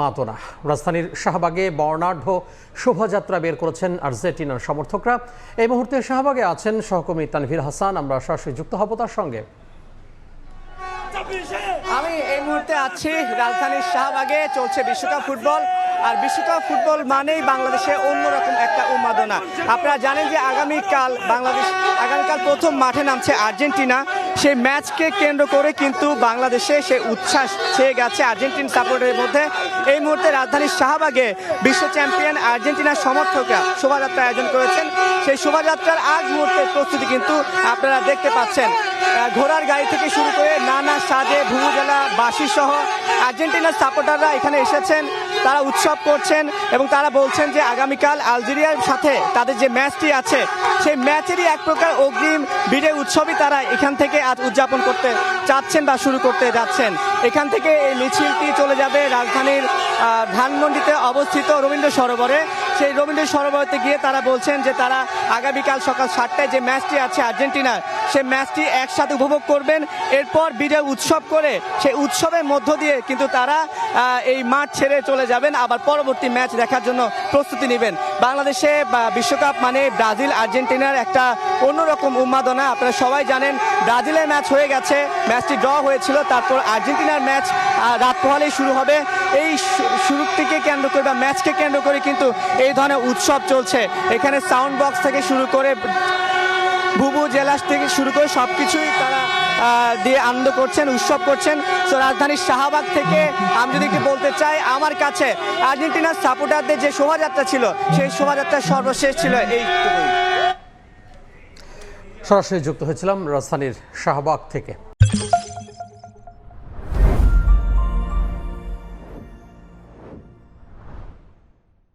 মাতোনা রাজধানীর শাহবাগে বর্ণাঢ্য শোভাযাত্রা বের করেছেন আর্জেন্টিনার সমর্থকরা। এই মুহূর্তে শাহবাগে আছেন সহকর্মী তানভীর হাসান, আমরা সরাসরি যুক্ত হব তার সঙ্গে। আমি এই মুহূর্তে আছি রাজধানীর শাহবাগে, চলছে বিশ্বকাপ ফুটবল। আর বিশ্বকাপ ফুটবল মানেই বাংলাদেশে অন্যরকম একটা উন্মাদনা। আপনারা জানেন যে আগামীকাল প্রথম মাঠে নামছে আর্জেন্টিনা। সেই ম্যাচকে কেন্দ্র করে কিন্তু বাংলাদেশে সেই উচ্ছ্বাস ছেয়ে গেছে আর্জেন্টিন সাপোর্টের মধ্যে। এই মুহূর্তে রাজধানীর শাহবাগে বিশ্ব চ্যাম্পিয়ন আর্জেন্টিনার সমর্থকরা শোভাযাত্রা আয়োজন করেছেন। সেই শোভাযাত্রার আগ মুহূর্তের প্রস্তুতি কিন্তু আপনারা দেখতে পাচ্ছেন। ঘোড়ার গাড়ি থেকে শুরু করে নানা সাজে ভুবুজেলা বাসী সহ আর্জেন্টিনার সাপোর্টাররা এখানে এসেছেন। তারা উৎসব করছেন এবং তারা বলছেন যে আগামীকাল আলজেরিয়ার সাথে তাদের যে ম্যাচটি আছে সেই ম্যাচেরই এক প্রকার অগ্রিম বিজয় উৎসবই তারা এখান থেকে আজ উদযাপন করতে চাচ্ছেন বা শুরু করতে যাচ্ছেন। এখান থেকে এই মিছিলটি চলে যাবে রাজধানীর ধানমন্ডিতে অবস্থিত রবীন্দ্র সরোবরে। সেই রবীন্দ্র সরোবরতে গিয়ে তারা বলছেন যে তারা আগামীকাল সকাল 7টায় যে ম্যাচটি আছে আর্জেন্টিনার, সেই ম্যাচটি একসাথে উপভোগ করবেন। এরপর বিজয় উৎসব করে সেই উৎসবের মধ্য দিয়ে কিন্তু তারা এই মাঠ ছেড়ে চলে যাবেন, আবার পরবর্তী ম্যাচ দেখার জন্য প্রস্তুতি নেবেন। বাংলাদেশে বিশ্বকাপ মানে ব্রাজিল আর্জেন্টিনার একটা অন্যরকম উন্মাদনা। আপনারা সবাই জানেন ব্রাজিলের ম্যাচ হয়ে গেছে, ম্যাচটি ড্র হয়েছিল, তারপর আর্জেন্টিনার ম্যাচ রাত পোহালেই শুরু হবে। এই শুরুটিকে কেন্দ্র করে বা ম্যাচকে কেন্দ্র করে কিন্তু এই ধরনের উৎসব চলছে। এখানে সাউন্ড বক্স থেকে শুরু করে ভুবু জেলা থেকে শুরু করে সব কিছুই তারা দিয়ে আনন্দ করছেন, উৎসব করছেন। তো রাজধানীর শাহবাগ থেকে আমি যদি একটু বলতে চাই, আমার কাছে আর্জেন্টিনার সাপোর্টারদের যে শোভাযাত্রা ছিল সেই শোভাযাত্রা সর্বশেষ ছিল এইটুকুই। সরাসরি যুক্ত হয়েছিলাম রাজধানীর শাহবাগ থেকে।